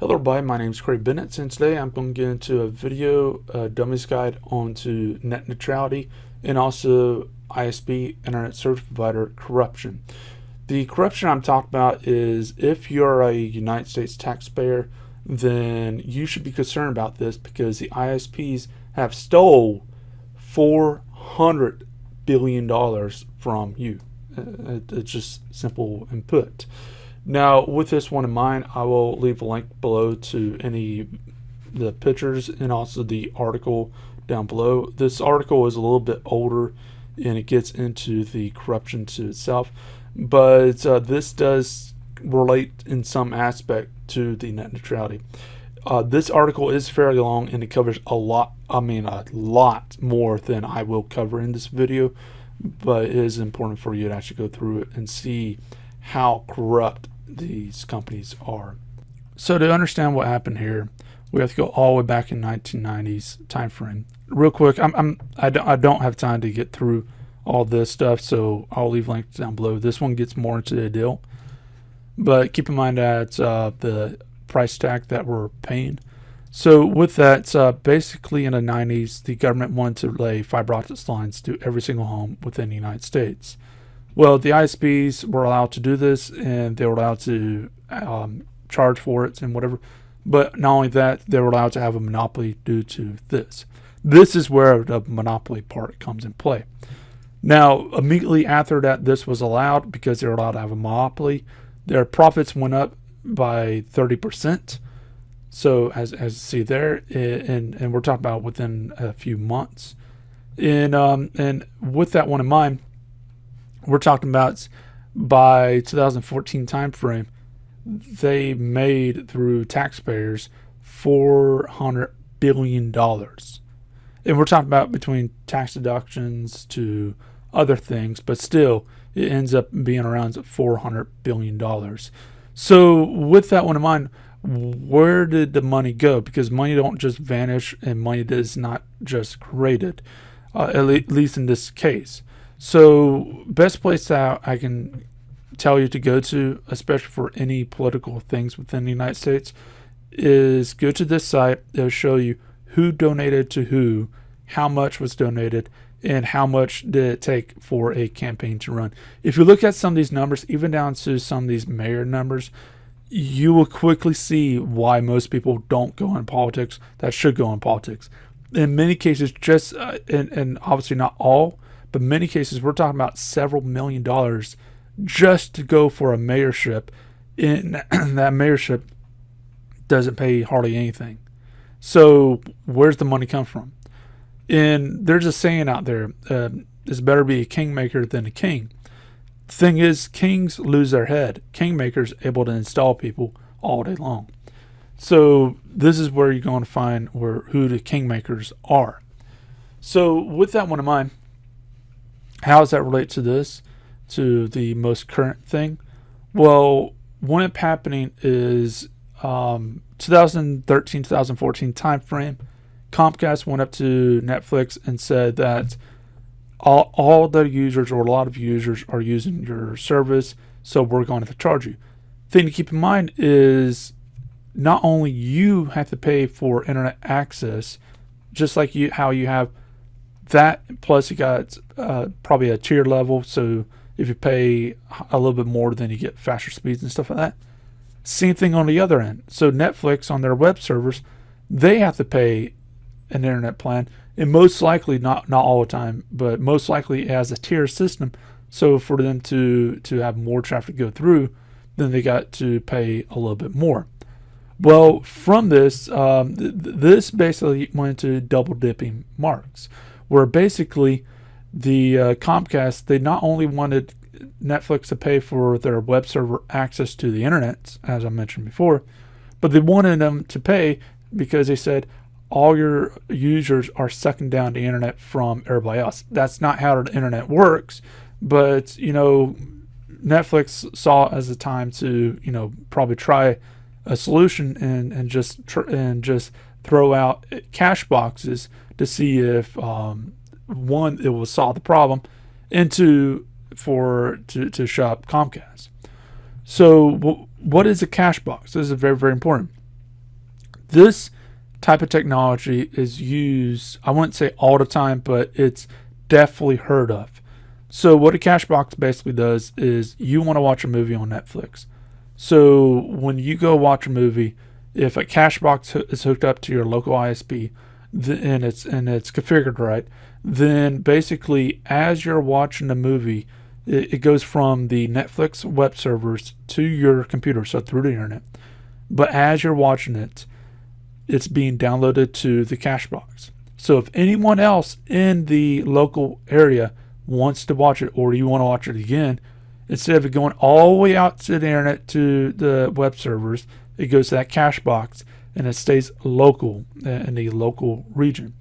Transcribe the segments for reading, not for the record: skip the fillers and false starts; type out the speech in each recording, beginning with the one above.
Hello everybody, my name is Craig Bennett, and today I'm going to get into a video dummies guide onto net neutrality and also ISP, Internet Service Provider, corruption. The corruption I'm talking about is if you're a United States taxpayer, then you should be concerned about this because the ISPs have stole $400 billion from you. It's just simple input. Now, with this one in mind, I will leave a link below to the pictures and also the article down below. This article is a little bit older and it gets into the corruption to itself, but this does relate in some aspect to the net neutrality. This article is fairly long and it covers a lot more than I will cover in this video, but it is important for you to actually go through it and see how corrupt these companies are. So to understand what happened here, we have to go all the way back in 1990s time frame. Real quick, I don't have time to get through all this stuff, so I'll leave links down below. This one gets more into the deal, but keep in mind that the price tag that we're paying. So with that, basically in the 90s, the government wanted to lay fiber optic lines to every single home within the United States. Well, the ISPs were allowed to do this, and they were allowed to charge for it and whatever. But not only that, they were allowed to have a monopoly due to this. This is where the monopoly part comes in play. Now, immediately after that, this was allowed because they were allowed to have a monopoly. Their profits went up by 30%. So as you see there, and we're talking about within a few months. And with that one in mind, we're talking about by 2014 timeframe, they made through taxpayers $400 billion. And we're talking about between tax deductions to other things, but still it ends up being around $400 billion. So with that one in mind, where did the money go? Because money don't just vanish and money is not just created, at least in this case. So best place that I can tell you to go to, especially for any political things within the United States, is go to this site. It'll show you who donated to who, how much was donated, and how much did it take for a campaign to run. If you look at some of these numbers, even down to some of these mayor numbers, you will quickly see why most people don't go in politics that should go in politics. In many cases, just and obviously not all, but in many cases, we're talking about several $1 million just to go for a mayorship. And that mayorship doesn't pay hardly anything. So where's the money come from? And there's a saying out there, it's better be a kingmaker than a king. The thing is, kings lose their head. Kingmakers able to install people all day long. So this is where you're going to find who the kingmakers are. So with that one in mind, how does that relate to this, to the most current thing? Well, when it's happening is 2013, 2014 time frame. Comcast went up to Netflix and said that all the users, or a lot of users, are using your service, so we're going to charge you. Thing to keep in mind is not only you have to pay for internet access, just like how you have that, plus you got probably a tier level, so if you pay a little bit more, then you get faster speeds and stuff like that. Same thing on the other end. So Netflix on their web servers, they have to pay an internet plan, and most likely, not all the time, but most likely it has a tier system. So for them to have more traffic go through, then they got to pay a little bit more. Well, from this, this basically went into double dipping marks, where basically the Comcast, they not only wanted Netflix to pay for their web server access to the internet, as I mentioned before, but they wanted them to pay because they said all your users are sucking down the internet from everybody else. That's not how the internet works, but Netflix saw it as a time to probably try a solution and just throw out cash boxes to see if one, it will solve the problem, and two, to shop Comcast. So what is a cash box? This is very, very important. This type of technology is used, I wouldn't say all the time, but it's definitely heard of. So what a cash box basically does is you want to watch a movie on Netflix. So when you go watch a movie, if a cash box is hooked up to your local ISP and it's configured right, then basically as you're watching the movie, it goes from the Netflix web servers to your computer, so through the internet. But as you're watching it, it's being downloaded to the cache box. So if anyone else in the local area wants to watch it, or you want to watch it again, instead of it going all the way out to the internet to the web servers, it goes to that cache box and it stays local in the local region.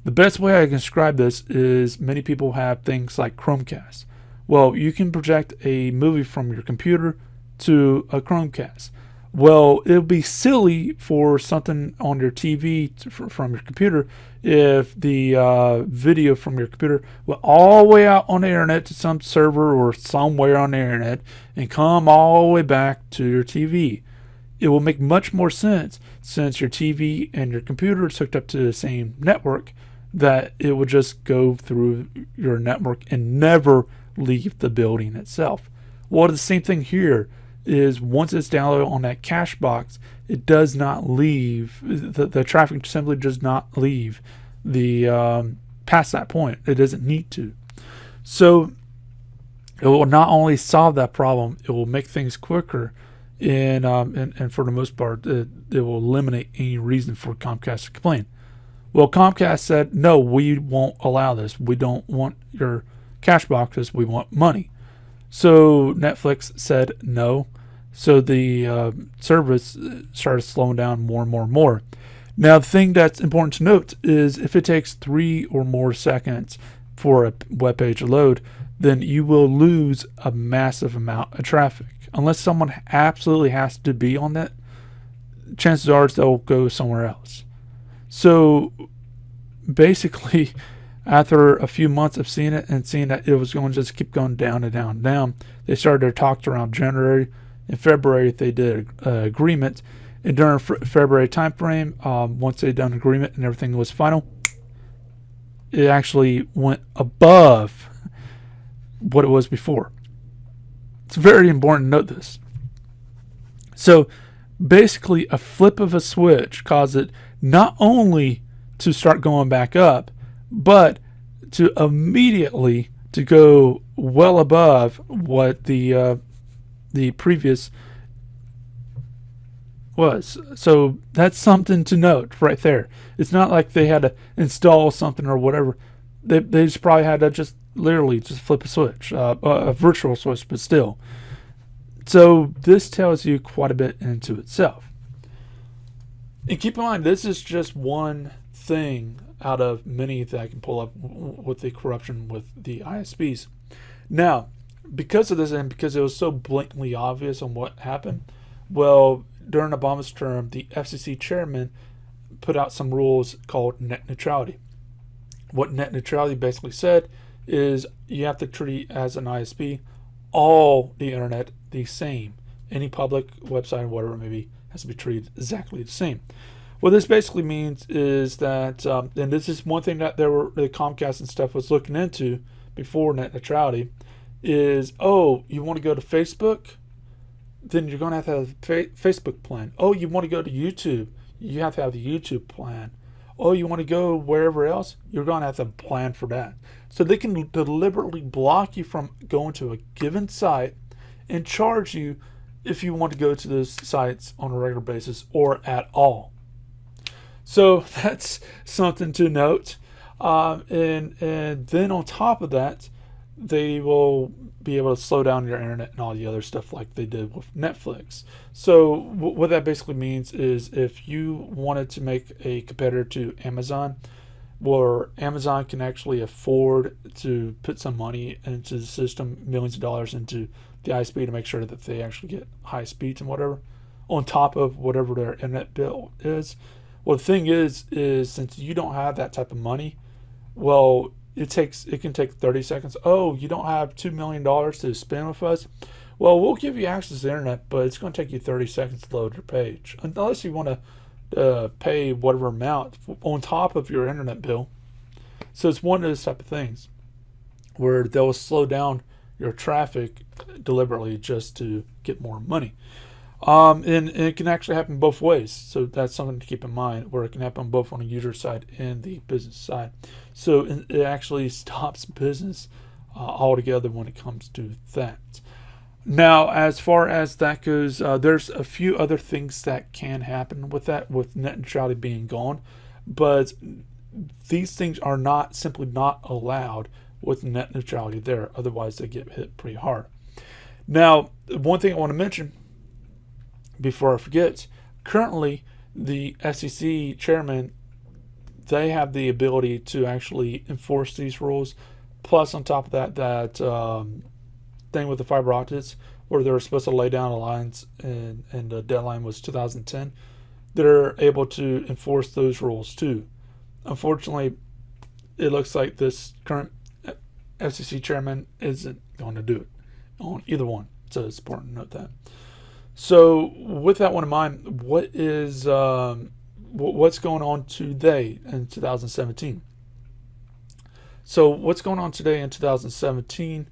The best way I can describe this is many people have things like Chromecast. Well, you can project a movie from your computer to a Chromecast. Well, it would be silly for something on your TV from your computer if the video from your computer went all the way out on the internet to some server or somewhere on the internet and come all the way back to your TV. It will make much more sense, since your TV and your computer is hooked up to the same network, that it would just go through your network and never leave the building itself. Well, the same thing here is once it's downloaded on that cache box, it does not leave, the traffic simply does not leave the past that point. It doesn't need to. So it will not only solve that problem, it will make things quicker, and for the most part, it will eliminate any reason for Comcast to complain. Well, Comcast said, no, we won't allow this. We don't want your cache boxes. We want money. So Netflix said no. So the service started slowing down more and more and more. Now, the thing that's important to note is if it takes 3 or more seconds for a web page to load, then you will lose a massive amount of traffic. Unless someone absolutely has to be on that, chances are they'll go somewhere else. So basically, after a few months of seeing it and seeing that it was going to just keep going down and down and down, they started their talks around January. In February, they did an agreement. And during February timeframe, once they'd done an agreement and everything was final, it actually went above what it was before. It's very important to note this. So basically, a flip of a switch caused it not only to start going back up, but to immediately to go well above what the previous was. So that's something to note right there. It's not like they had to install something or whatever. They just probably had to just literally just flip a switch, a virtual switch, but still. So this tells you quite a bit into itself. And keep in mind, this is just one thing out of many that I can pull up with the corruption with the ISPs. Now, because of this and because it was so blatantly obvious on what happened, well, during Obama's term, the FCC chairman put out some rules called net neutrality. What net neutrality basically said is you have to treat, as an ISP, all the internet the same. Any public website, whatever it may be, has to be treated exactly the same. What this basically means is that, and this is one thing that the Comcast and stuff was looking into before net neutrality, is, oh, you want to go to Facebook? Then you're going to have a Facebook plan. Oh, you want to go to YouTube? You have to have the YouTube plan. Oh, you want to go wherever else? You're going to have to plan for that. So they can deliberately block you from going to a given site and charge you if you want to go to those sites on a regular basis or at all. So that's something to note. And then on top of that, they will be able to slow down your internet and all the other stuff like they did with Netflix. So what that basically means is if you wanted to make a competitor to Amazon, where Amazon can actually afford to put some money into the system, millions of dollars into the ISP to make sure that they actually get high speeds and whatever, on top of whatever their internet bill is. Well, the thing is since you don't have that type of money, well, it can take 30 seconds. Oh, you don't have $2 million to spend with us? Well, we'll give you access to the internet, but it's going to take you 30 seconds to load your page. Unless you want to pay whatever amount on top of your internet bill. So it's one of those type of things where they'll slow down your traffic deliberately just to get more money. And it can actually happen both ways. So that's something to keep in mind, where it can happen both on the user side and the business side. So it actually stops business altogether when it comes to that. Now, as far as that goes, there's a few other things that can happen with that, with net neutrality being gone. But these things are simply not allowed with net neutrality there. Otherwise, they get hit pretty hard. Now, one thing I want to mention before I forget, currently the FCC chairman, they have the ability to actually enforce these rules. Plus, on top of that thing with the fiber optics, where they were supposed to lay down the lines and the deadline was 2010, they're able to enforce those rules too. Unfortunately, it looks like this current FCC chairman isn't going to do it on either one. So it's important to note that. So with that one in mind, what's going on today in 2017? So what's going on today in 2017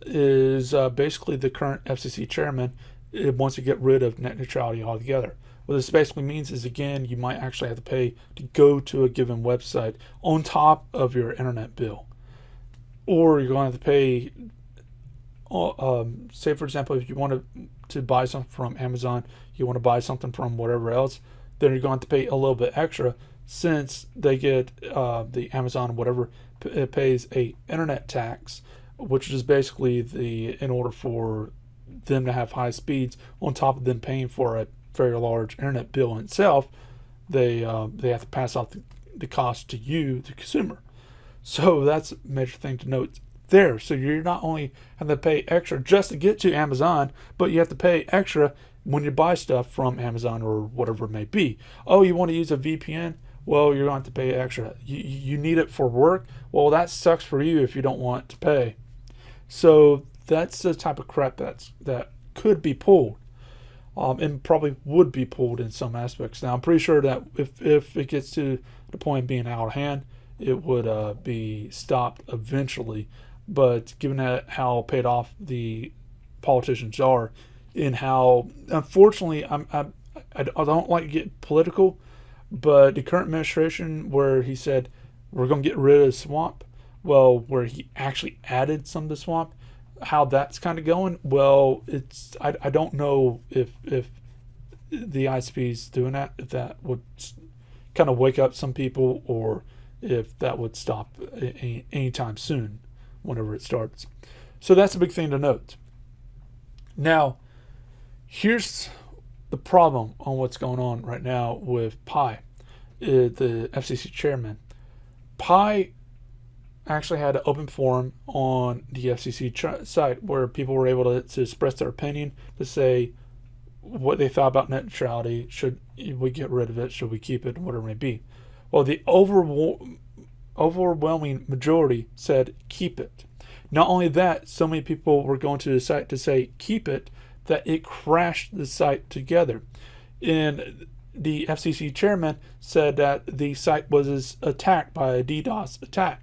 is basically the current FCC chairman wants to get rid of net neutrality altogether. What this basically means is, again, you might actually have to pay to go to a given website on top of your internet bill. Or you're going to have to pay, say for example, if you want to buy something from Amazon, you want to buy something from whatever else, then you're going to have to pay a little bit extra, since they get the Amazon whatever it pays a internet tax, which is basically in order for them to have high speeds, on top of them paying for a very large internet bill in itself, they have to pass off the cost to you, the consumer. So that's a major thing to note there. So you're not only have to pay extra just to get to Amazon, but you have to pay extra when you buy stuff from Amazon or whatever it may be. Oh, you want to use a VPN? Well, you're going to have to pay extra. You need it for work? Well, that sucks for you if you don't want to pay. So that's the type of crap that could be pulled, and probably would be pulled in some aspects. Now, I'm pretty sure that if it gets to the point of being out of hand, it would be stopped eventually. But given that how paid off the politicians are, and how, unfortunately, I don't like to get political, but the current administration, where he said we're going to get rid of the swamp, well, where he actually added some of the swamp, how that's kind of going, well, I don't know if the ISP's doing that, if that would kind of wake up some people, or if that would stop anytime soon, whenever it starts. So that's a big thing to note. Now, here's the problem on what's going on right now with Pi, the FCC chairman. Pi actually had an open forum on the FCC site where people were able to express their opinion, to say what they thought about net neutrality. Should we get rid of it? Should we keep it? Whatever it may be. Well, the overwhelming majority said keep it. Not only that, so many people were going to the site to say keep it, that it crashed the site together. And the FCC chairman said that the site was attacked by a DDoS attack.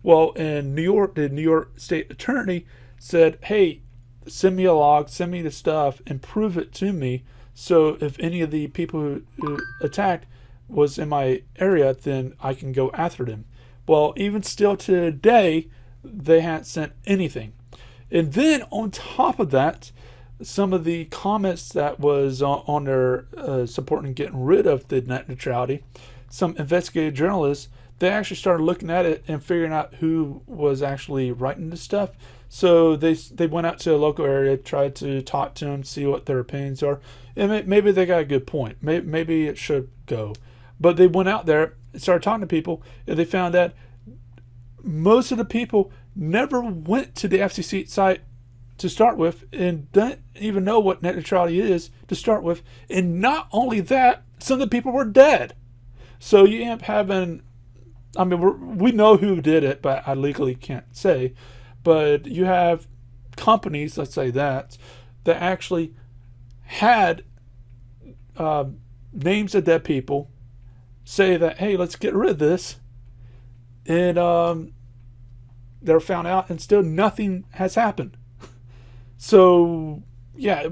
Well, in New York, the New York State Attorney said, hey, send me a log, send me the stuff, and prove it to me. So if any of the people who attacked was in my area, then I can go after them. Well, even still today, they hadn't sent anything. And then on top of that, some of the comments that was on their supporting getting rid of the net neutrality, some investigative journalists, they actually started looking at it and figuring out who was actually writing this stuff. So they went out to a local area, tried to talk to them, see what their opinions are, and maybe they got a good point. Maybe it should go. But they went out there and started talking to people, and they found that most of the people never went to the FCC site to start with, and don't even know what net neutrality is to start with. And not only that, some of the people were dead. So you end up having, I mean, we know who did it, but I legally can't say. But you have companies, let's say that actually had names of dead people, say that, hey, let's get rid of this, and they're found out, and still nothing has happened. So, yeah,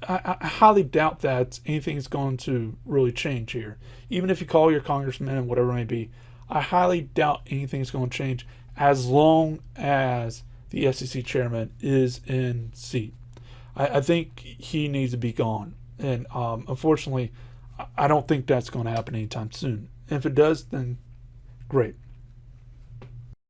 I highly doubt that anything is going to really change here. Even if you call your congressman and whatever it may be, I highly doubt anything is going to change as long as the SEC chairman is in seat. I think he needs to be gone. And unfortunately, I don't think that's going to happen anytime soon. And if it does, then great.